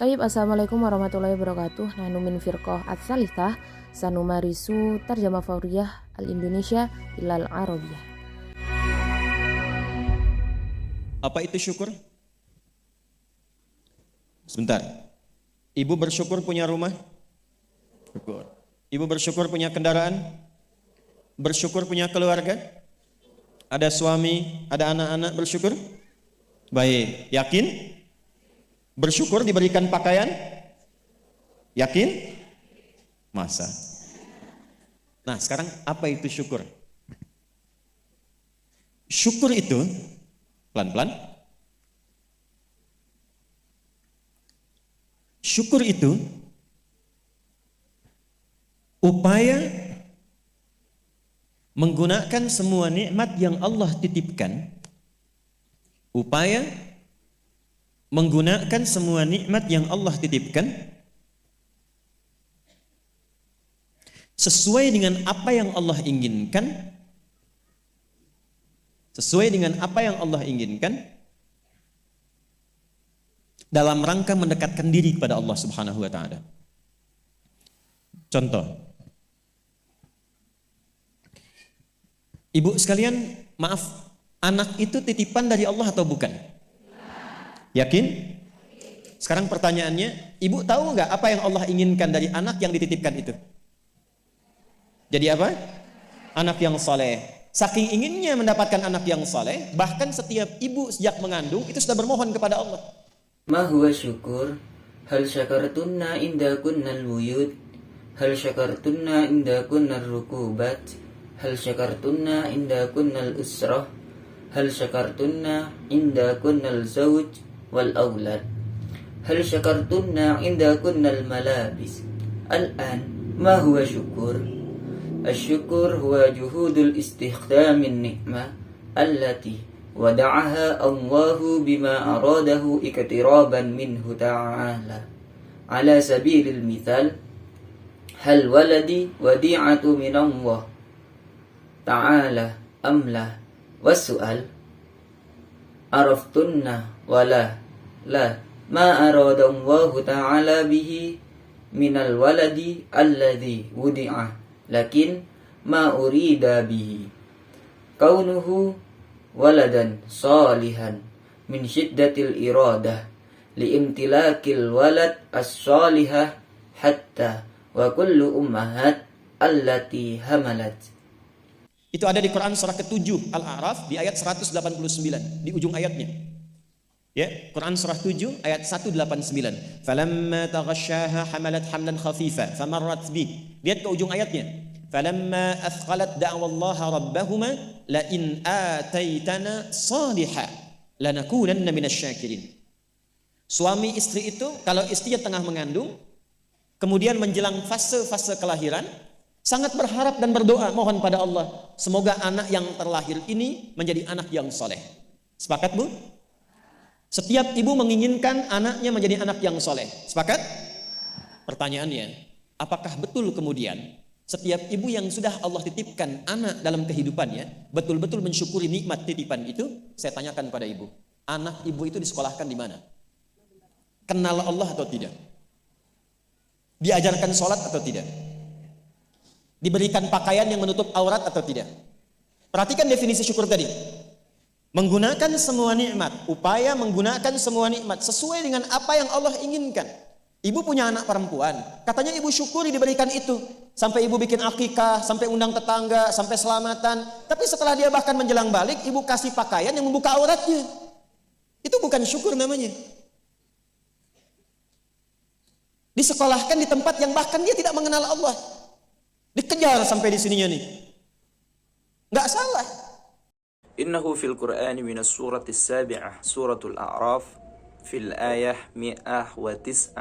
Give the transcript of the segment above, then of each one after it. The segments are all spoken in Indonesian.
Taib, assalamualaikum warahmatullahi wabarakatuh. Nahnu min firqah ats-tsalitsah sanumarisu tarjamah fauriyah al-Indonesia ilal Arabiyah. Apa itu syukur? Sebentar. Ibu bersyukur punya rumah? Syukur. Ibu bersyukur punya kendaraan? Bersyukur punya keluarga? Ada suami, ada anak-anak, bersyukur? Baik. Yakin? Bersyukur diberikan pakaian? Yakin? Masa? Nah, sekarang apa itu syukur? Syukur itu pelan-pelan. Syukur itu upaya menggunakan semua nikmat yang Allah titipkan, upaya menggunakan semua nikmat yang Allah titipkan sesuai dengan apa yang Allah inginkan, sesuai dengan apa yang Allah inginkan dalam rangka mendekatkan diri kepada Allah Subhanahu wa taala. Contoh, ibu sekalian, maaf, anak itu titipan dari Allah atau bukan? Yakin? Sekarang pertanyaannya, ibu tahu nggak apa yang Allah inginkan dari anak yang dititipkan itu? Jadi apa? Anak yang saleh. Saking inginnya mendapatkan anak yang saleh, bahkan setiap ibu sejak mengandung itu sudah bermohon kepada Allah. Ma huwa syukur? Hal syakartunna inda kunnal wuyud? Hal syakartunna inda kunnal rukubat? Hal syakartunna inda kunnal usrah? Hal syakartunna inda kunnal zawj wal awlad? Hal syakartunna inda kunnal malabis? Al-an, ma huwa syukur? Asy-syukur huwa juhudul istikdamin ni'mah allati ودعها الله بما أراده اقترابا منه تعالى على سبيل المثال هل ولدي وديعة من الله تعالى أم لا والسؤال عرفتن ولا لا ما أراد الله تعالى به من الولد الذي ودع لكن ما أريد به كونه ولدا صالحا من شدة الإرادة لامتلاك الولد الصالحة حتى وكل أمهات التي حملت. Itu ada di Quran surah ke-7 Al-A'raf di ayat 189 di ujung ayatnya. Ya, Quran surah 7 ayat 189. Falamma taghasyaha hamalat hamlan khafifa famarrat bih. Lihat ke ujung ayatnya. Falamma athqalat da'wallaha rabbahuma la in ataitana salihah lanakunanna minasyakirin. Suami istri itu kalau istrinya tengah mengandung kemudian menjelang fase-fase kelahiran sangat berharap dan berdoa mohon pada Allah semoga anak yang terlahir ini menjadi anak yang soleh. Sepakat, Bu? Setiap ibu menginginkan anaknya menjadi anak yang soleh. Sepakat? Pertanyaannya, apakah betul kemudian setiap ibu yang sudah Allah titipkan anak dalam kehidupannya betul-betul mensyukuri nikmat titipan itu? Saya tanyakan pada ibu, anak ibu itu disekolahkan di mana? Kenal Allah atau tidak? Diajarkan sholat atau tidak? Diberikan pakaian yang menutup aurat atau tidak? Perhatikan definisi syukur tadi. Menggunakan semua nikmat, upaya menggunakan semua nikmat sesuai dengan apa yang Allah inginkan. Ibu punya anak perempuan, katanya ibu syukuri diberikan itu. Sampai ibu bikin akikah, sampai undang tetangga, sampai selamatan. Tapi setelah dia bahkan menjelang balik, ibu kasih pakaian yang membuka auratnya. Itu bukan syukur namanya. Disekolahkan di tempat yang bahkan dia tidak mengenal Allah. Dikejar sampai di sininya nih. Nggak salah. إنه في القرآن من السورة السابعة سورة الأعراف في الآية 189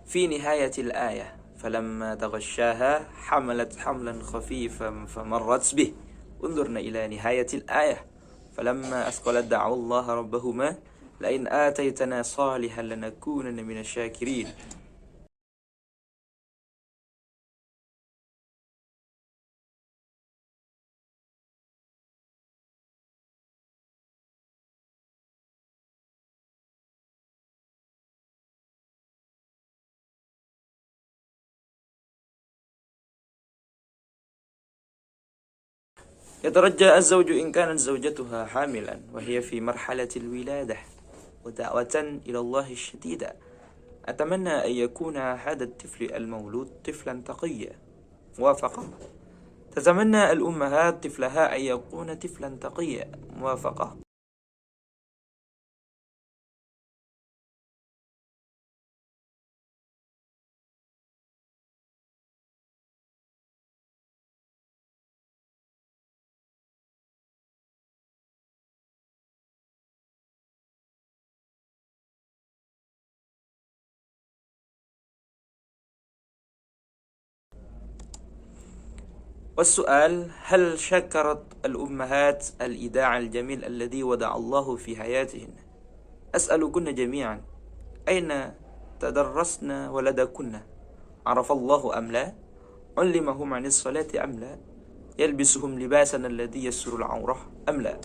في نهاية الآية فلما تغشاها حملت حملا خفيفا فمرت به. انظرنا إلى نهاية الآية فلما أثقلت دعوا الله ربهما لئن آتيتنا صالحا لنكونن من الشاكرين. يترجى الزوج إن كانت زوجتها حاملا وهي في مرحلة الولادة ودعوة إلى الله الشديدة: أتمنى أن يكون هذا الطفل المولود طفلا تقيا. موافقة. تتمنى الأمهات طفلها أن يكون طفلا تقيا. موافقة. والسؤال: هل شكرت الأمهات الإيداع الجميل الذي وضع الله في حياتهن؟ أسألكن جميعا: أين تدرسن ولدكن؟ عرف الله أم لا؟ علمهم عن الصلاة أم لا؟ يلبسهم لباسنا الذي يستر العورة أم لا؟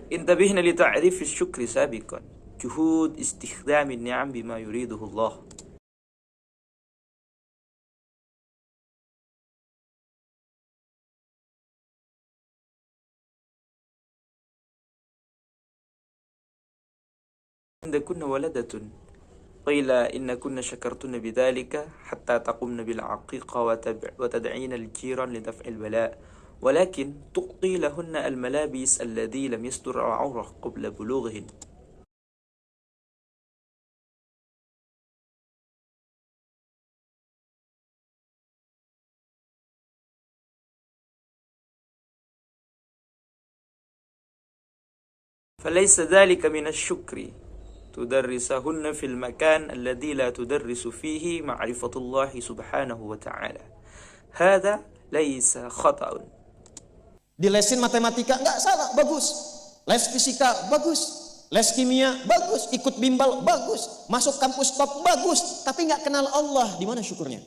انتبهنا لتعريف الشكر سابقا: جهود استخدام النعم بما يريده الله. عندكن ولدة قيل إن كن شكرتن بذلك حتى تقمن بالعقيقة وتدعين الجيران لدفع البلاء، ولكن تعطي لهن الملابس الذي لم يستر العورة قبل بلوغهن. فليس ذلك من الشكر تدرسهن في المكان الذي لا تدرس فيه معرفة الله سبحانه وتعالى. هذا ليس خطأ. Di lesin matematika nggak salah, bagus. Les fisika bagus. Les kimia bagus. Ikut bimbel bagus. Masuk kampus top bagus. Tapi nggak kenal Allah, di mana syukurnya?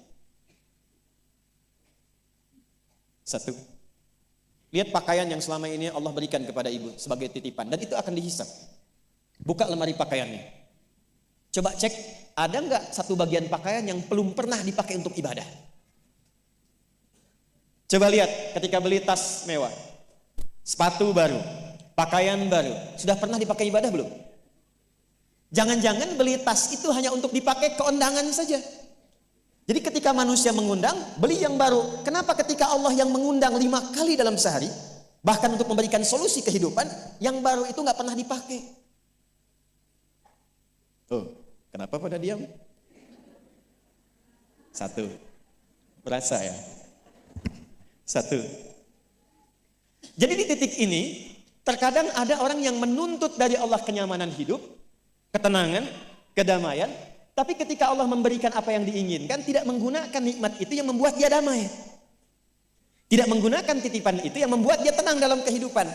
Satu. Lihat pakaian yang selama ini Allah berikan kepada ibu sebagai titipan, dan itu akan dihisap. Buka lemari pakaiannya. Coba cek, ada nggak satu bagian pakaian yang belum pernah dipakai untuk ibadah? Coba lihat ketika beli tas mewah, sepatu baru, pakaian baru, sudah pernah dipakai ibadah belum? Jangan-jangan beli tas itu hanya untuk dipakai keundangan saja. Jadi ketika manusia mengundang, beli yang baru. Kenapa ketika Allah yang mengundang 5 kali dalam sehari, bahkan untuk memberikan solusi kehidupan, yang baru itu nggak pernah dipakai? Oh, kenapa pada diam? Satu, berasa ya? Satu. Jadi di titik ini, terkadang ada orang yang menuntut dari Allah kenyamanan hidup, ketenangan, kedamaian, tapi ketika Allah memberikan apa yang diinginkan, tidak menggunakan nikmat itu yang membuat dia damai. Tidak menggunakan titipan itu yang membuat dia tenang dalam kehidupan.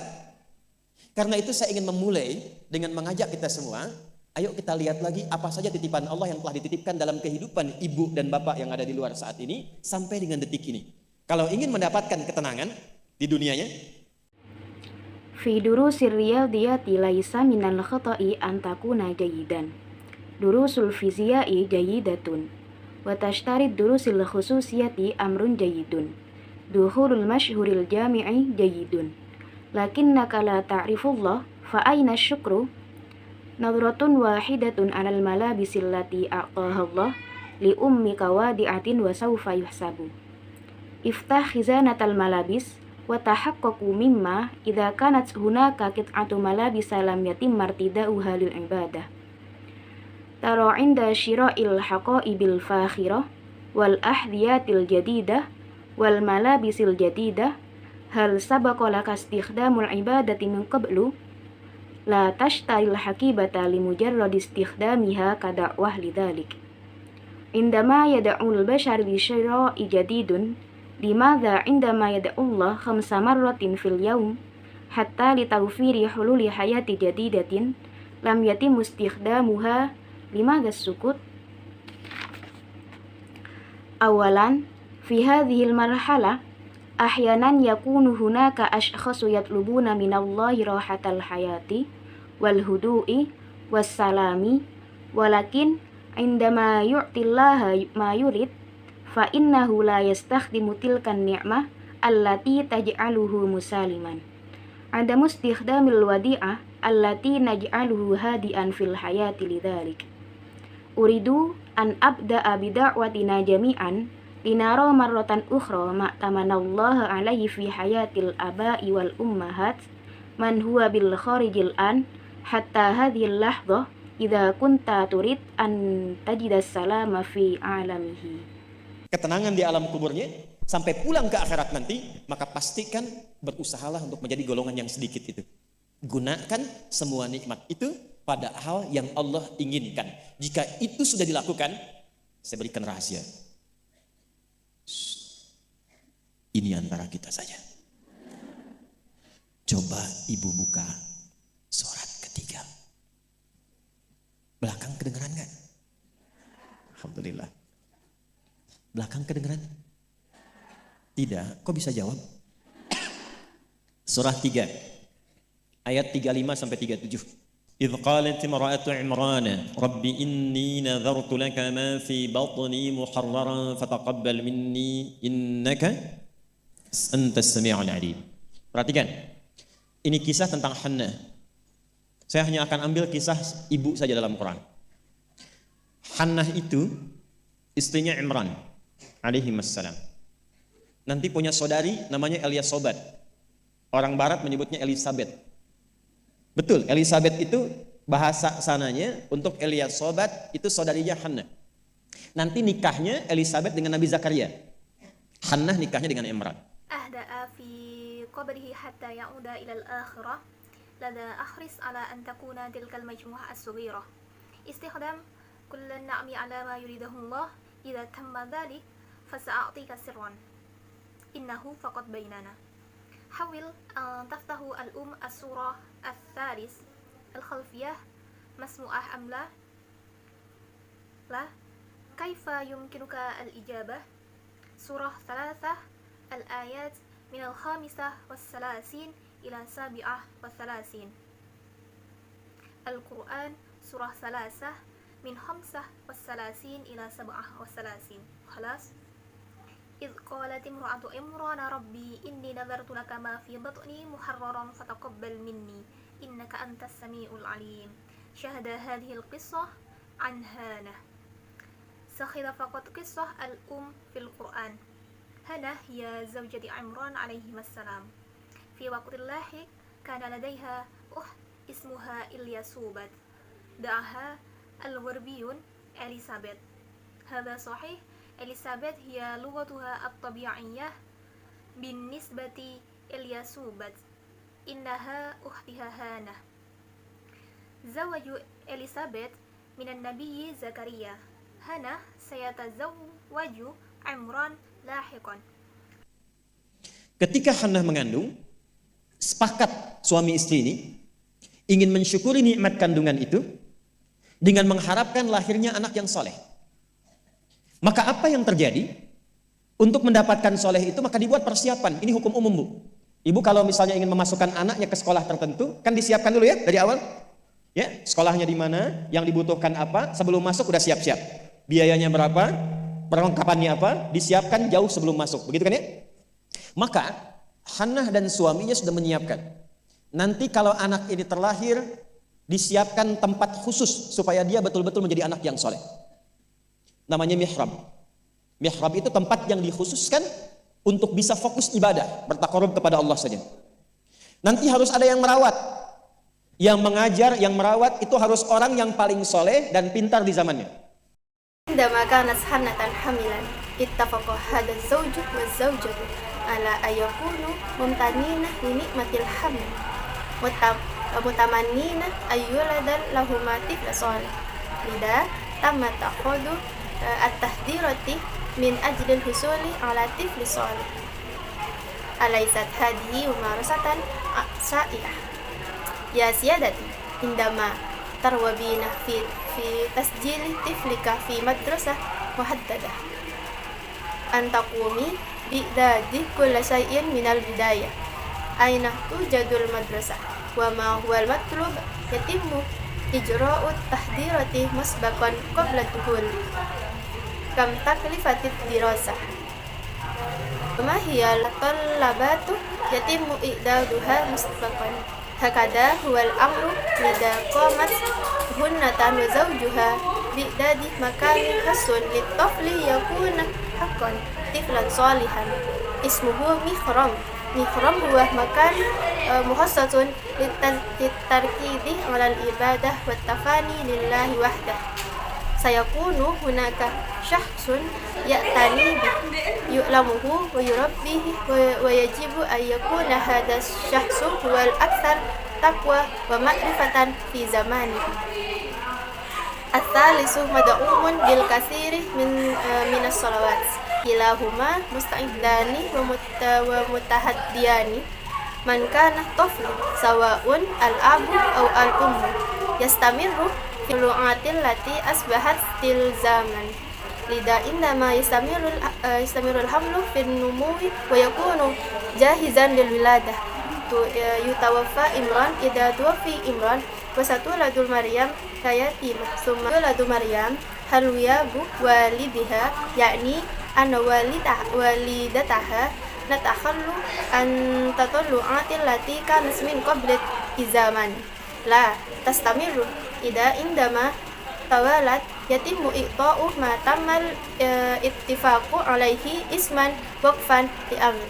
Karena itu saya ingin memulai dengan mengajak kita semua, ayo kita lihat lagi apa saja titipan Allah yang telah dititipkan dalam kehidupan ibu dan bapak yang ada di luar saat ini sampai dengan detik ini. Kalau ingin mendapatkan ketenangan di dunianya, fi durusir riyadiyati laisa minal khata'i an takuna jayidan. Durusul fiziai jayidatun. Wa tashtarid durusil khususiyati amrun jayidun. Dukhulul mashhuril jami'i jayidun. Lakinnaka la ta'rifullah fa aina syukru? Nadratun wahidatun alal malabisil lati a'taha Allah li ummika wadi'atin wa sawfa yuhsabu. Iftah khizanatal malabis wa tahaqqaqu mimma idza kanat hunaka qit'atu malabis lam yatim martida'uha lil ibadah. Tara 'inda syira'il haqa'ibil fakhirah wal ahdiyatil jadidah wal malabisil jadidah hal sabaqa laka istikhdamul ibadati min qablu la tashtaril hakibata limujarrad istikhdamiha kada'wah lidzalik. Indama yad'ul bashar bi syira'i jadidun limadha indama yad'ullah 5 marratin fil yawm hatta li tawfiri hululi hayati jadidatin lam yatim istikhdamuha limadha sukut. Awalan fi hadhil marhala ahyanan yakunu hunaka ashkhasu yatlubuna minallahi rahatal hayati wal hudu'i was salami walakin indama yu'tillaha ma yurid fa innahu la yastakhdimu tilkan ni'mah allati taj'aluhu musaliman. Adamu istikhdamil wadi'ah allati naj'aluhu hadian fil hayati lidzalik. Uridu an abda'a bida'watina jami'an linara marratan ukhra ma tamanallaha alaihi fi hayatil aba'i wal ummahat man huwa bil kharijil an hatta hadhil lahdhah idza kunta turid an tajidas salama fi alamihi. Ketenangan di alam kuburnya sampai pulang ke akhirat nanti, maka pastikan berusahalah untuk menjadi golongan yang sedikit itu. Gunakan semua nikmat itu pada hal yang Allah inginkan. Jika itu sudah dilakukan, saya berikan rahasia. Ini antara kita saja. Coba ibu buka surat ketiga. Belakang kedengeran nggak? Alhamdulillah. Belakang kedengeran? Tidak. Kok bisa jawab? Surah 3 ayat 35 sampai 37. Idh qalat imra'atu Imran Rabbi inni nadhartu laka ma fi batni muharraran fataqabbal minni innaka antas sami'ul alim. Perhatikan. Ini kisah tentang Hannah. Saya hanya akan ambil kisah ibu saja dalam Quran. Hannah itu istrinya Imran alaihi wassalam. Nanti punya saudari namanya Eliasobat. Orang barat menyebutnya Elizabeth. Betul, Elizabeth itu bahasa sananya untuk Eliasobat itu saudarinya Hannah. Nanti nikahnya Elizabeth dengan Nabi Zakaria. Hannah nikahnya dengan Imran. Ahda'a fi qabrihi hatta ya'uda ila al-akhirah lada akhris ala an takuna tilkal majmu'ah as-saghirah istikhdam kull an-na'mi ala ma yuridahu Allah idza tamma dhalik fasa'atika sirran innahu faqad bainana hawil an taftahu al-um as-surah al-thalis al-khalfiyah masmu'ah amla la kaifa yumkinuka al-ijabah surah 3 الآيات من 35 إلى 37 القرآن سورة 3 من 35 إلى 37 خلاص إذ قالت امرأة عمران ربي إني نذرت لك ما في بطني محررا فتقبل مني إنك أنت السميع العليم شهد هذه القصة عن هانة سخر فقط قصة الأم في القرآن. هنا هي زوجة عمران عليه السلام. في وقت لاحق كان لديها أخت اسمها إلياسوبت دعاها الغربيون إليسابيث. هذا صحيح. إليسابيث هي لغتها الطبيعية بالنسبة إلياسوبت إنها أختها هانة. زوج إليسابيث من النبي زكريا. هنا سيتزوج عمران lahiqan. Ketika Hannah mengandung, sepakat suami istri ini ingin mensyukuri nikmat kandungan itu dengan mengharapkan lahirnya anak yang soleh. Maka apa yang terjadi? Untuk mendapatkan soleh itu maka dibuat persiapan. Ini hukum umum, Bu. Ibu kalau misalnya ingin memasukkan anaknya ke sekolah tertentu, kan disiapkan dulu ya dari awal. Ya, sekolahnya di mana, yang dibutuhkan apa, sebelum masuk udah siap-siap. Biayanya berapa? Perlengkapannya apa, disiapkan jauh sebelum masuk, begitu kan ya? Maka Hannah dan suaminya sudah menyiapkan. Nanti kalau anak ini terlahir, disiapkan tempat khusus supaya dia betul-betul menjadi anak yang soleh. Namanya mihrab. Mihrab itu tempat yang dikhususkan untuk bisa fokus ibadah, bertakarub kepada Allah saja. Nanti harus ada yang merawat, yang mengajar, yang merawat itu harus orang yang paling soleh dan pintar di zamannya. عندما كانت حنة حاملا اتفق هذا الزوج والزوجة على أن يكونوا ممتنين لنعمة الحمل ومتمنين أن يولد لهما طفل صالح. لذا تم تأخذ التحضيرات من أجل الحصول على طفل صالح. أليست هذه ممارسة شائعة؟ يا سيادتي عندما تروبين في تسجيل طفلك في مدرسة محددة أن تقومي بإعداد كل شيء من البداية. أين توجد المدرسة وما هو المطلوب يتم ijra'ut tahdirati musbaqan qabla duhul kam taklifatit dirasah ma hiya talabatu yatimu i'daduha musbaqan hakada huwal amru idza qamat hunnatan wa zawjuha bi'dadi makani hasun litafli yakuna haqqan tiflan salihan ismuhu mihram huwa makan muhassatun litarkidi alal ibadah wa tafani lillahi wahdah sayakunu hunaka syahsun ya'tani yu'lamuhu wa yurabbihi wa yajibu an yakuna hadha syahsu huwal akthar taqwa wa ma'rifatan fi zamanihi. Ats-tsalisu mad'umun bil katsiri minas shalawat kilahuma musta'iddani wa mutahaddiyani man kana taflu sawaun al-abu aw al-ummu yastamirru fil lu'atil lati asbahat til zaman lida indama yastamirul hamlu fin numuwi wa yakunu jahizan lil wiladah yutawaffa imran idza tuwaffi imran wa satuladul maryam kayatim summa tuladu maryam halwiyabu walidiha yakni anna walidataha natakhallu an tatlu'atil lati kanas min qablat izaman la tastamiru ida indama tawalat yatimu iqta'u ma tamal ittifaqu alaihi isman waqfan li amr.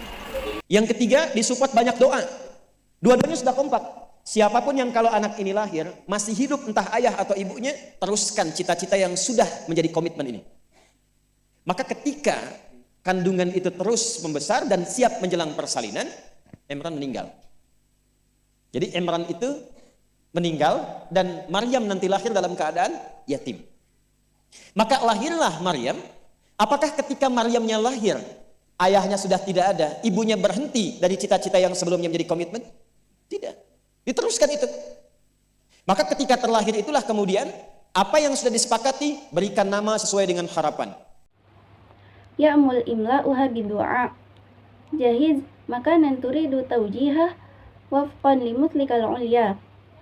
Yang ketiga, disupport banyak doa. Dua-duanya sudah kompak. Siapapun yang kalau anak ini lahir masih hidup, entah ayah atau ibunya, teruskan cita-cita yang sudah menjadi komitmen ini. Maka ketika kandungan itu terus membesar dan siap menjelang persalinan, Imran meninggal. Jadi Imran itu meninggal dan Maryam nanti lahir dalam keadaan yatim. Maka lahirlah Maryam. Apakah ketika Maryamnya lahir, ayahnya sudah tidak ada, ibunya berhenti dari cita-cita yang sebelumnya menjadi komitmen? Tidak. Diteruskan itu. Maka ketika terlahir itulah kemudian apa yang sudah disepakati, berikan nama sesuai dengan harapan. Ya'mul imla'uha bidu'a jahiz makanan turidu tawjihah wafqan limutlikal ulya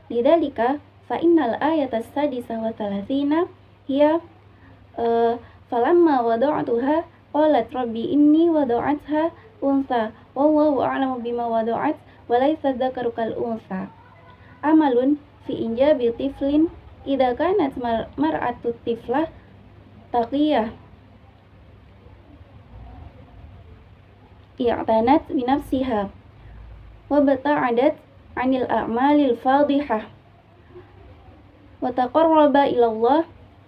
lidhalika fa innal ayata sadisah wa thalathina hiya falamma wada'atuha qalat rabbi inni wada'atha untha wallahu a'lamu bima wada'at wa laysa dzakaru kal untha amalun fi injabi tiflin idza kanat mar'atu tiflah taqiyah i'tanat bi nafsiha wa bata'adat 'anil a'malil fadhihah wa taqarraba ila Allah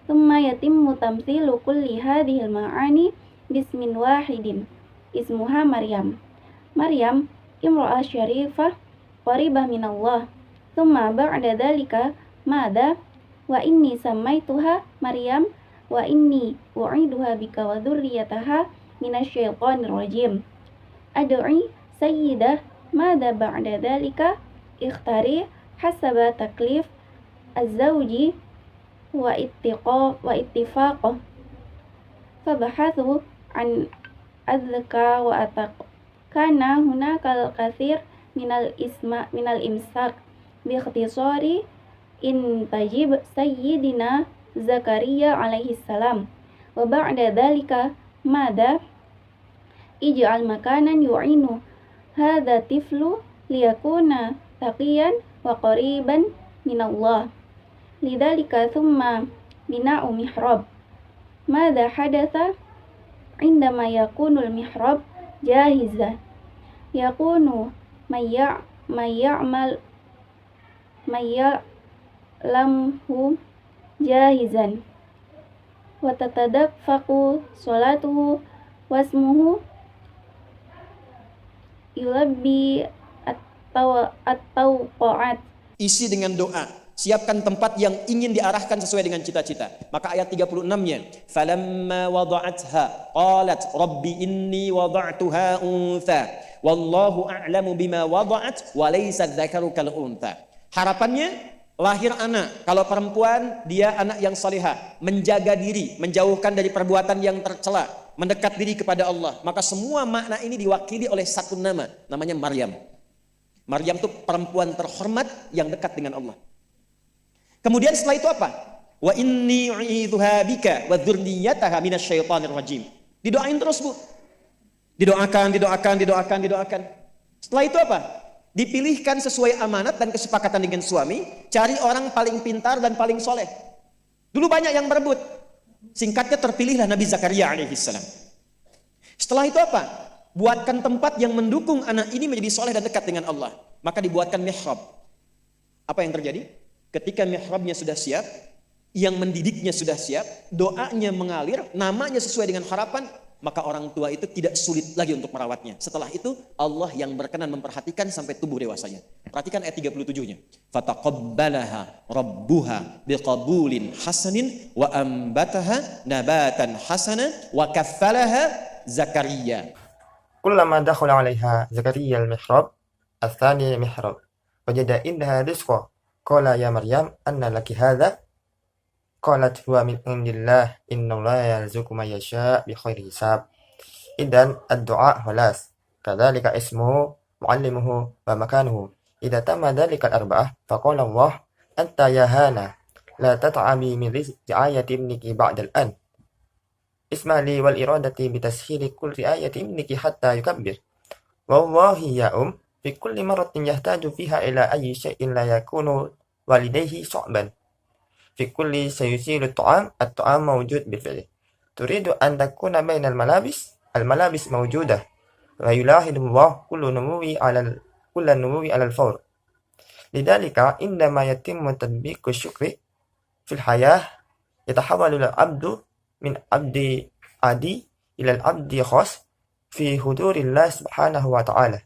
thumma yatimmu tamthilu kulli hadhil ma'ani bismin wahidin ismuha Maryam imra'ah syarifah qaribah minallah thumma ba'da dhalika madha wa inni sammaituha Maryam wa inni u'iduha bika wa dhurriyyataha minasyaitonir rajim ad'i sayyidah madha ba'da dhalika ikhtari hasaba taklif az-zawji wa ittifaqah fabahathu an adzka wa ataq kana hunaka al-kathir minal imsak bi ikhtisari in tajib sayyidina Zakaria alaihi salam wa ba'da dhalika madha ij'al makanan yu'inu hadha tiflu liyakuna taqiyan wa qariban minallah lidhalika thumma bina'u mihrab madha hadatha indama yakunul mihrab jahizan yakunu lamhu jahizan wa tatadaffaqu salatuhu wasmuhu yulabbi at-tawqa'at. Isi dengan doa. Siapkan tempat yang ingin diarahkan sesuai dengan cita-cita. Maka ayat 36-nya, falamma wada'atha qalat rabbi inni wada'tuha untha wallahu a'lamu bima wada'at wa laysa dzakaru kal untha. Harapannya lahir anak. Kalau perempuan dia anak yang salihah, menjaga diri, menjauhkan dari perbuatan yang tercela, mendekat diri kepada Allah. Maka semua makna ini diwakili oleh satu nama, namanya Maryam. Maryam itu perempuan terhormat yang dekat dengan Allah. Kemudian setelah itu apa? Wa inni u'idzuha bika wa dzurriyyataha minasyaitonir rajim. Didoain terus, Bu. Didoakan. Setelah itu apa? Dipilihkan sesuai amanat dan kesepakatan dengan suami, cari orang paling pintar dan paling soleh. Dulu banyak yang berebut. Singkatnya terpilihlah Nabi Zakaria alaihissalam. Setelah itu apa? Buatkan tempat yang mendukung anak ini menjadi soleh dan dekat dengan Allah. Maka dibuatkan mihrab. Apa yang terjadi? Ketika mihrabnya sudah siap, yang mendidiknya sudah siap, doanya mengalir, namanya sesuai dengan harapan, maka orang tua itu tidak sulit lagi untuk merawatnya. Setelah itu Allah yang berkenan memperhatikan sampai tumbuh dewasanya. Perhatikan ayat 37-nya. Fataqabbalaha rabbuha biqabulin hasanin wa ambataha nabatan hasana wa kaffalaha Zakaria. Kullama dakhala 'alaiha Zakaria al-mihrab, ats-tsani mihrab. Wajada indaha rizqa. Qala ya Maryam, anna laki hadza? Qalat huwa min indillah, innallaha yarzuqu man yasha' bighairi hisab. Idan ad-du'a khalas. Kadzalika ismuhu, muallimuhu wa makanuhu. Idza tamma dzalika al-arba'ah, faqala Allah, anta ya Hana, la tat'abi min rizqi ayati ibniki ba'da al-an. Ismali wal iradati bitashili kulli ayati ibniki hatta yukabbir. Wallahi ya fi kulli marratin yahtaju fiha ila ayyi syai'in la yakunu walidayhi su'ban. في كل سيسير الطعام موجود بالفعل. تريد أن تكون بين الملابس موجودة. ويلاحظ الله كل النمو على الفور. لذلك عندما يتم تطبيق الشكر في الحياة يتحول العبد من عبد عادي إلى العبد خاص في حضور الله سبحانه وتعالى.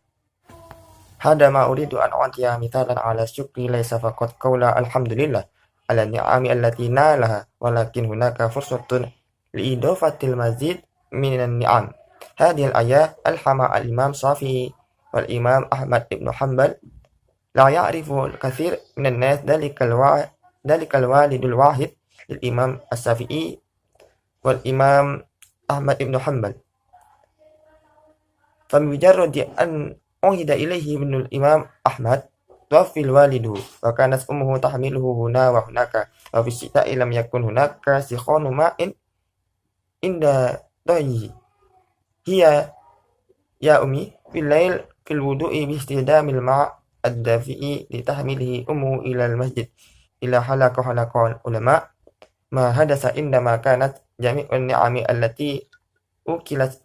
هذا ما أريد أن أعطي مثالا على الشكر ليس فقط قول الحمد لله على النعم التي نالها، ولكن هناك فرصة لإضافة المزيد من النعم. هذه الآية ألهم الإمام الشافعي والإمام أحمد بن حنبل. لا يعرف الكثير من الناس ذلك الوالد الواحد للإمام الشافعي والإمام أحمد بن حنبل. فبمجرد أن عهد إليه ابن الإمام أحمد توفي الوالد، وكانت أمه تحمله هنا وهناك، وفي الشتاء لم يكن هناك سخان ماء عند ضعه. هي يا أمي في الليل في الوضوء باستخدام الماء الدافئ لتحمله أمه إلى المسجد. إلى حلق العلماء ما حدث عندما كانت جميع النعم التي أوكلت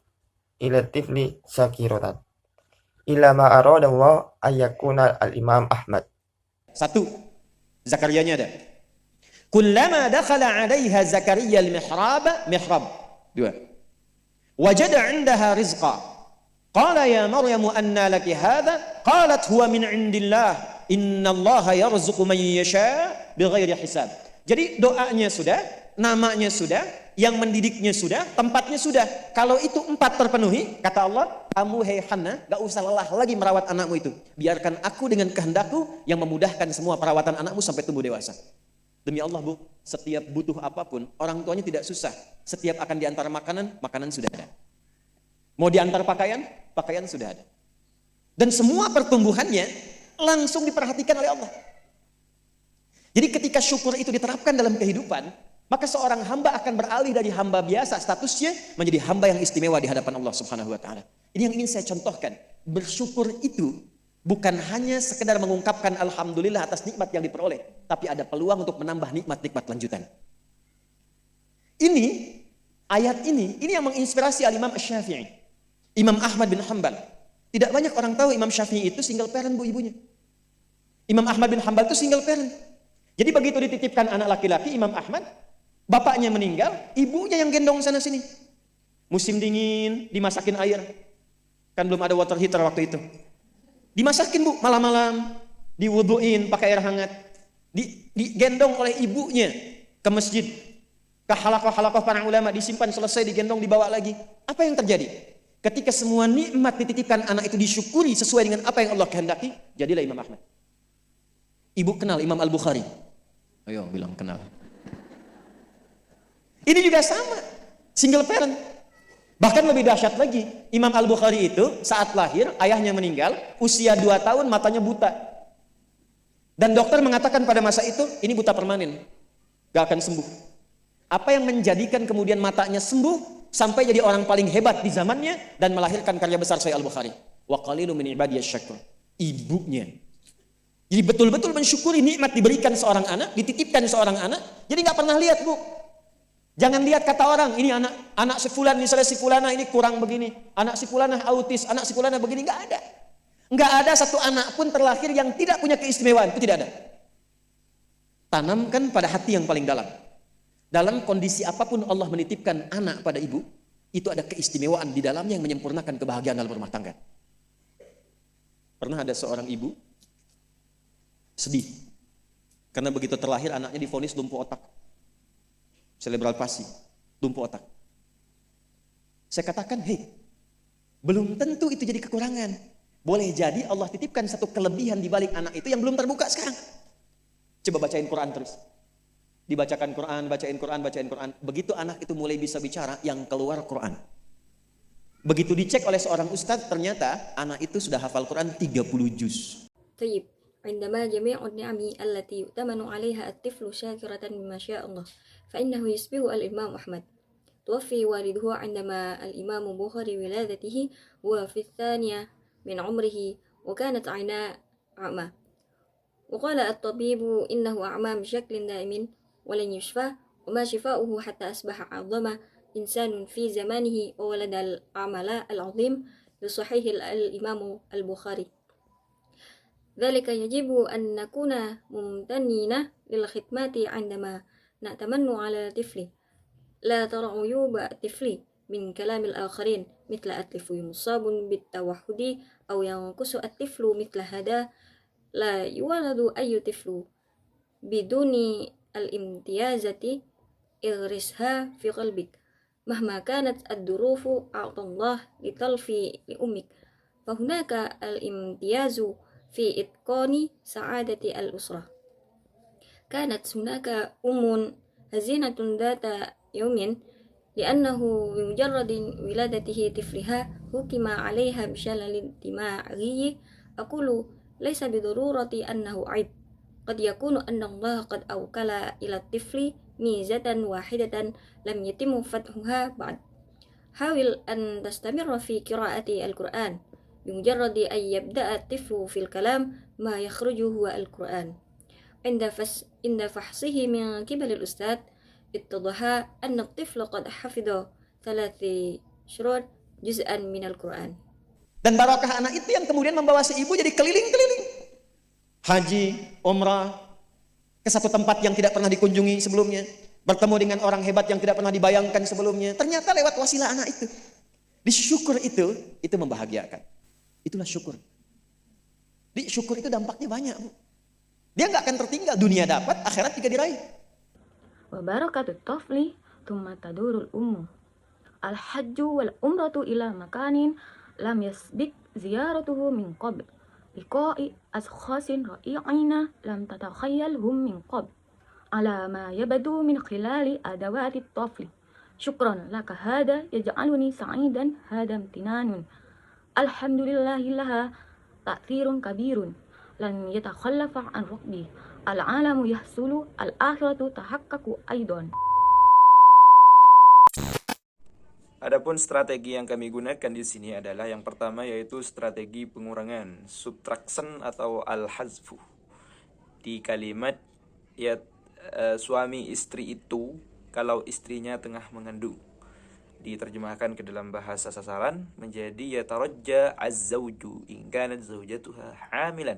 إلى الطفل شاكرة ila ma arada Allah ayyakuna al-Imam Ahmad. 1. Zakarianya ada. Kullama dakhala 'alaiha Zakaria al-mihrab. 2. Wajada 'indaha rizqa. Qala ya Maryam anna laki hadha? Qalat huwa min 'indillah. Innallaha yarzuqu man yasha' bighairi hisab. Jadi doanya sudah, namanya sudah, yang mendidiknya sudah, tempatnya sudah. Kalau itu 4 terpenuhi, kata Allah, kamu hei Hana, gak usah lelah lagi merawat anakmu itu. Biarkan aku dengan kehendakku yang memudahkan semua perawatan anakmu sampai tumbuh dewasa. Demi Allah, Bu, setiap butuh apapun, orang tuanya tidak susah. Setiap akan diantar makanan, makanan sudah ada. Mau diantar pakaian, pakaian sudah ada. Dan semua pertumbuhannya langsung diperhatikan oleh Allah. Jadi ketika syukur itu diterapkan dalam kehidupan, maka seorang hamba akan beralih dari hamba biasa statusnya menjadi hamba yang istimewa di hadapan Allah Subhanahu wa taala. Ini yang ingin saya contohkan. Bersyukur itu bukan hanya sekedar mengungkapkan alhamdulillah atas nikmat yang diperoleh, tapi ada peluang untuk menambah nikmat-nikmat lanjutan. Ini ayat ini yang menginspirasi Al-Imam Asy-Syafi'i. Imam Ahmad bin Hanbal. Tidak banyak orang tahu Imam Syafi'i itu single parent, Bu, ibunya. Imam Ahmad bin Hanbal itu single parent. Jadi begitu dititipkan anak laki-laki Imam Ahmad, bapaknya meninggal, ibunya yang gendong sana sini. Musim dingin, dimasakin air. Kan belum ada water heater waktu itu. Dimasakin, Bu, malam-malam, diwuduin pakai air hangat. Digendong oleh ibunya ke masjid, ke halaqah-halaqah para ulama, disimpan, selesai digendong, dibawa lagi. Apa yang terjadi? Ketika semua nikmat dititipkan anak itu disyukuri sesuai dengan apa yang Allah kehendaki, jadilah Imam Ahmad. Ibu kenal Imam Al-Bukhari? Ayo bilang kenal. Ini juga sama, single parent. Bahkan lebih dahsyat lagi, Imam Al-Bukhari itu saat lahir, ayahnya meninggal, usia 2 tahun matanya buta. Dan dokter mengatakan pada masa itu, ini buta permanen, gak akan sembuh. Apa yang menjadikan kemudian matanya sembuh sampai jadi orang paling hebat di zamannya dan melahirkan karya besar Sahih Al-Bukhari. Wa qalilun min ibadiyasy syakur. Ibunya. Jadi betul-betul mensyukuri nikmat diberikan seorang anak, dititipkan seorang anak. Jadi nggak pernah lihat, Bu. Jangan lihat kata orang, ini anak si fulan, misalnya si fulana ini kurang begini, anak si fulana autis, anak si fulana begini, nggak ada. Nggak ada satu anak pun terlahir yang tidak punya keistimewaan, itu tidak ada. Tanamkan pada hati yang paling dalam. Dalam kondisi apapun Allah menitipkan anak pada ibu, itu ada keistimewaan di dalamnya yang menyempurnakan kebahagiaan dalam rumah tangga. Pernah ada seorang ibu sedih karena begitu terlahir anaknya divonis lumpuh otak, cerebral palsy, lumpuh otak. Saya katakan, hei, belum tentu itu jadi kekurangan. Boleh jadi Allah titipkan satu kelebihan di balik anak itu yang belum terbuka sekarang. Coba bacain Quran terus. Dibacakan Quran, bacain Quran, bacain Quran. Begitu anak itu mulai bisa bicara, yang keluar Quran. Begitu dicek oleh seorang ustadz, ternyata anak itu sudah hafal Quran 30 juz. طيب عندما جميع النعم التي يؤتمن عليها الطفل شاكرة بما شاء الله فإنه يشبه الإمام أحمد توفي والده عندما الإمام بخاري ولادته وفي الثانية من عمره وكانت عيناه أعمى وقال الطبيب إنه أعمى بشكل دائم ولن يشفى وما شفاؤه حتى أصبح أعظم إنسان في زمانه وولد الأعمى العظيم لصحيح الإمام البخاري ذلك يجب أن نكون ممتنين للخدمات عندما نأتمن على الطفل لا ترى عيوب الطفل من كلام الآخرين مثل الطفل مصاب بالتوحد أو ينقص الطفل مثل هذا لا يولد أي طفل بدون الامتيازات اغرسها في قلبك مهما كانت الظروف أعطى الله لطلف لأمك فهناك الامتياز في إتقان سعادة الأسرة كانت هناك هزينة ذات يوم لأنه بمجرد ولادته طفلها حكم عليها بشلل دماغي أقول ليس بضرورة أنه عيب قد يكون أن الله قد أوكل إلى الطفل ميزة واحدة لم يتم فتحها بعد حاول أن تستمر في قراءة القرآن بمجرد أن يبدأ الطفل في الكلام ما يخرج هو القرآن عند فحصه من قبل الأستاذ اتضح أن الطفل قد حفظ 3 شهور جزءا من القرآن. Dan barakah anak itu yang kemudian membawa si ibu jadi keliling-keliling. Haji, umrah, ke satu tempat yang tidak pernah dikunjungi sebelumnya. Bertemu dengan orang hebat yang tidak pernah dibayangkan sebelumnya. Ternyata lewat wasilah anak itu. Disyukur itu membahagiakan. Itulah syukur. Di syukur itu dampaknya banyak, Bu. Dia nggak akan tertinggal, dunia dapat, akhirat juga diraih. وبركة الطفل ثم تدور الأم الحج والعمرة إلى مكان لم يسبق زيارته من قبل لقاء أشخاص رائعين لم تتخيلهم من قبل على ما يبدو من خلال أدوات الطفل شكرا لك هذا يجعلني سعيدا هذا امتنان الحمد لله لها تأثير كبير لن يتخلف عن ربي العالم يحصل الآخرة تحقق أيضا. Adapun strategi yang kami gunakan di sini adalah yang pertama yaitu strategi pengurangan subtraction atau al-hazfu di kalimat ya suami istri itu kalau istrinya tengah mengandung. Diterjemahkan ke dalam bahasa sasaran menjadi yatarajja az-zawju in kanat zawjatuha hamilan.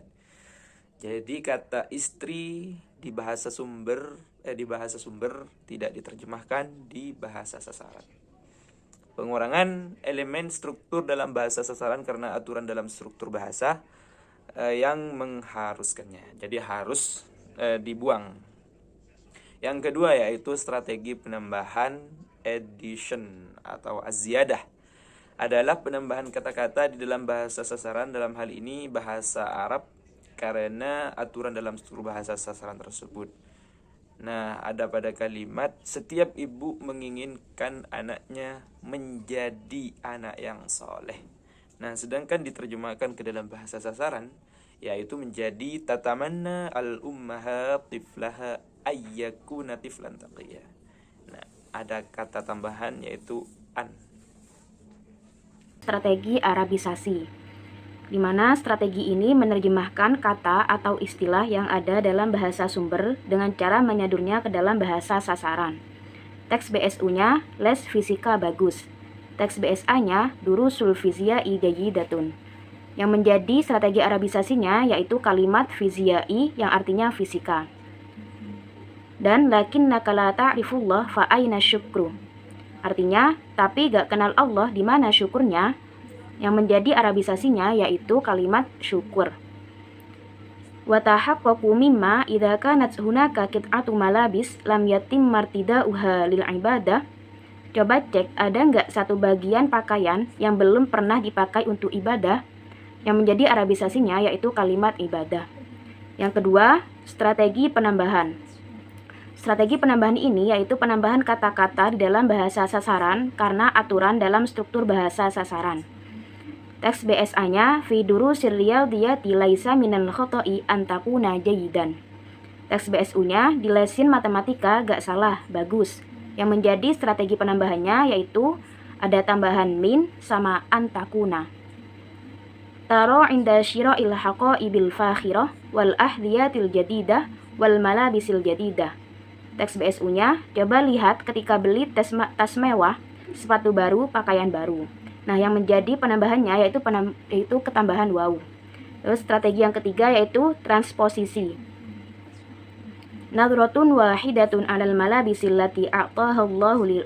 Jadi kata istri di bahasa sumber tidak diterjemahkan di bahasa sasaran. Pengurangan elemen struktur dalam bahasa sasaran karena aturan dalam struktur bahasa yang mengharuskannya. Jadi harus dibuang. Yang kedua yaitu strategi penambahan addition atau az-ziyadah adalah penambahan kata-kata di dalam bahasa sasaran, dalam hal ini bahasa Arab karena aturan dalam struktur bahasa sasaran tersebut. Nah, ada pada kalimat setiap ibu menginginkan anaknya menjadi anak yang soleh. Nah, sedangkan diterjemahkan ke dalam bahasa sasaran yaitu menjadi tatamanna al-ummaha tiflaha ayyakuna tiflan taqiyya. Nah, ada kata tambahan yaitu an. Strategi Arabisasi, di mana strategi ini menerjemahkan kata atau istilah yang ada dalam bahasa sumber dengan cara menyadurnya ke dalam bahasa sasaran. Teks BSU-nya les fisika bagus. Teks BSA-nya durusul fiziai jayidatun. Yang menjadi strategi Arabisasinya yaitu kalimat fiziai yang artinya fisika. Dan lakinnaka la ta'rifullah fa aina syukru. Artinya, tapi gak kenal Allah di mana syukurnya. Yang menjadi Arabisasinya yaitu kalimat syukur. Wa tahaqqaqu mimma idza kanat hunaka qit'atu malabis lam yatim martidauha lil ibadah. Coba cek ada nggak satu bagian pakaian yang belum pernah dipakai untuk ibadah. Yang menjadi Arabisasinya yaitu kalimat ibadah. Yang kedua, strategi penambahan. Strategi penambahan ini yaitu penambahan kata-kata di dalam bahasa sasaran karena aturan dalam struktur bahasa sasaran. Teks BSA-nya fi durusir riyadiyati laisa minal khoto'i an takuna jayidan. Teks BSU-nya di lesin matematika gak salah, bagus. Yang menjadi strategi penambahannya yaitu ada tambahan min sama an takuna. Taro inda syira'il haqa'i bil fakhirah wal ahdiyatil jadidah wal malabisil jadidah. Teks BSU-nya, coba lihat ketika beli tas mewah, sepatu baru, pakaian baru. Nah, yang menjadi penambahannya yaitu ketambahan waw. Terus strategi yang ketiga yaitu transposisi. Nadratun wahidatun 'alal malabisil lati a'taha Allahu lil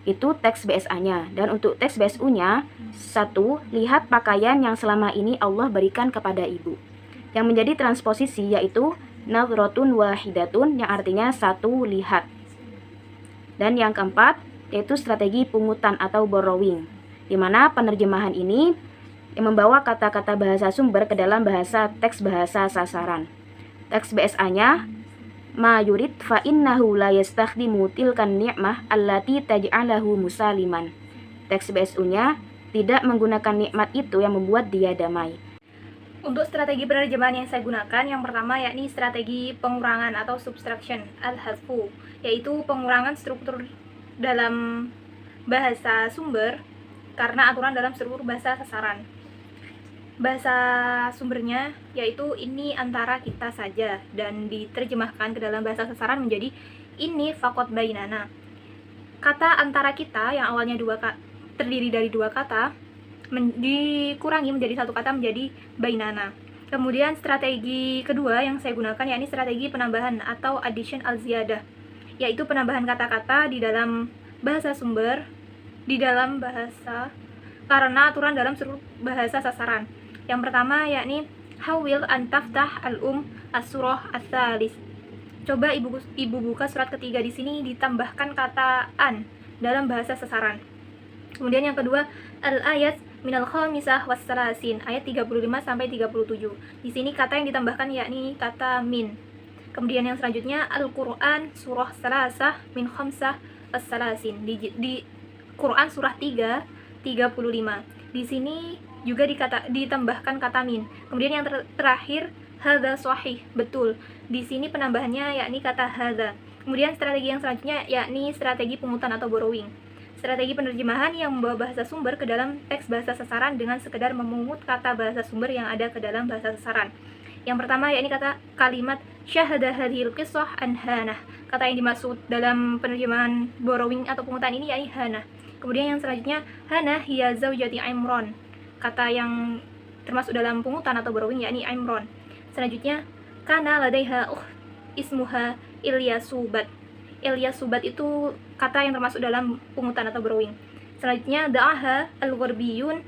Itu teks BSA-nya. Dan untuk teks BSU-nya, 1. Lihat pakaian yang selama ini Allah berikan kepada ibu. Yang menjadi transposisi yaitu nadratun wahidatun yang artinya 1 lihat. Dan yang keempat yaitu strategi pungutan atau borrowing, di mana penerjemahan ini yang membawa kata-kata bahasa sumber ke dalam bahasa teks bahasa sasaran. Teks BSA-nya ma yurid fa innahu la yastakhdimu tilkan ni'mah allati taj'alahu musaliman. Teks BSU-nya tidak menggunakan nikmat itu yang membuat dia damai. Untuk strategi penerjemahan yang saya gunakan, yang pertama yakni strategi pengurangan atau subtraction al-hadfu, yaitu pengurangan struktur dalam bahasa sumber karena aturan dalam struktur bahasa sasaran. Bahasa sumbernya yaitu ini antara kita saja dan diterjemahkan ke dalam bahasa sasaran menjadi ini faqat bainana. Kata antara kita yang awalnya terdiri dari 2 kata dikurangi menjadi 1 kata menjadi bainana. Kemudian strategi kedua yang saya gunakan yakni strategi penambahan atau addition al-ziyadah, yaitu penambahan kata-kata di dalam bahasa sumber di dalam bahasa karena aturan dalam struktur bahasa sasaran. Yang pertama yakni hawil an taftah as-surah ats-tsalis. Coba ibu buka surat ketiga, di sini ditambahkan kata an dalam bahasa sasaran. Kemudian yang kedua al-ayat minal khamisah was-salasin, ayat 35 sampai 37. Di sini kata yang ditambahkan yakni kata min. Kemudian yang selanjutnya Al-Qur'an surah salasah min khamsah as-salasin. Di Quran surah 3 35. Di sini juga ditambahkan kata min. Kemudian yang terakhir hadza sahih, betul. Di sini penambahannya yakni kata hadza. Kemudian strategi yang selanjutnya yakni strategi pungutan atau borrowing. Strategi penerjemahan yang membawa bahasa sumber ke dalam teks bahasa sasaran dengan sekedar memungut kata bahasa sumber yang ada ke dalam bahasa sasaran. Yang pertama yakni kata kalimat syahada hadhil qissah an Hana. Kata yang dimaksud dalam penerjemahan borrowing atau pungutan ini yakni Hana. Kemudian yang selanjutnya Hana hiya zaujati Imran. Kata yang termasuk dalam pungutan atau borrowing yakni Imran. Selanjutnya kana ladaiha ismuha Ilyasubat. Ilyasubat itu kata yang termasuk dalam pungutan atau borrowing. Selanjutnya da'aha al-gharbiyun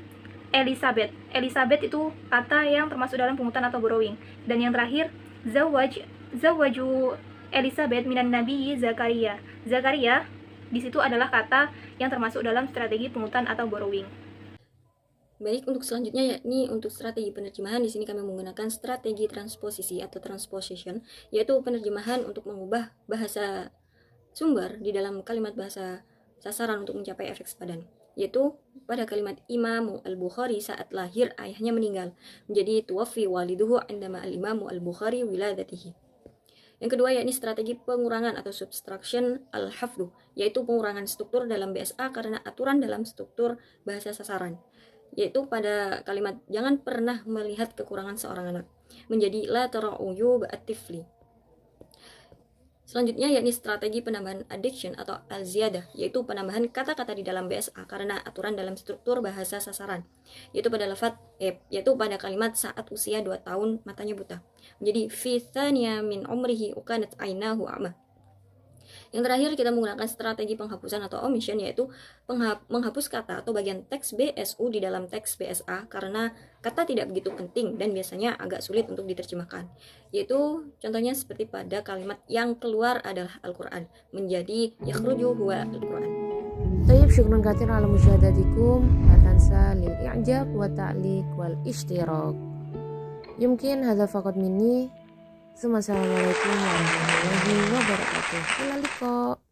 Elizabeth. Elizabeth itu kata yang termasuk dalam pungutan atau borrowing. Dan yang terakhir zawaju Elizabeth minan nabi Zakaria. Zakaria di situ adalah kata yang termasuk dalam strategi pungutan atau borrowing. Baik, untuk selanjutnya yakni untuk strategi penerjemahan, di sini kami menggunakan strategi transposisi atau transposition, yaitu penerjemahan untuk mengubah bahasa sumber di dalam kalimat bahasa sasaran untuk mencapai efek sepadan. yaitu pada kalimat Imam Al-Bukhari saat lahir ayahnya meninggal, menjadi tuwaffi waliduhu indama al-Imam Al-Bukhari wiladatihi. Yang kedua yakni strategi pengurangan atau subtraction al-hafdhu, yaitu pengurangan struktur dalam BSA karena aturan dalam struktur bahasa sasaran, yaitu pada kalimat jangan pernah melihat kekurangan seorang anak, menjadi la tara'uyu ba'atifli. Selanjutnya yakni strategi penambahan addiction atau al-ziyadah, yaitu penambahan kata-kata di dalam BSA karena aturan dalam struktur bahasa sasaran, yaitu pada lafaz yaitu pada kalimat saat usia 2 tahun matanya buta, menjadi fi thaniya min umrihi ukanat ainahu a'ma. Yang terakhir kita menggunakan strategi penghapusan atau omission, yaitu menghapus kata atau bagian teks BSU di dalam teks BSA karena kata tidak begitu penting dan biasanya agak sulit untuk diterjemahkan. Yaitu contohnya seperti pada kalimat yang keluar adalah Al-Quran, menjadi yakhruju huwa Al-Quran. Tayyib, syukran katsiran ala musyahadatikum. La tansa lil i'jab wa ta'liq wal ishtirak. Yumkin hadza faqat minni. Assalamualaikum warahmatullahi wabarakatuh. Ila liqa.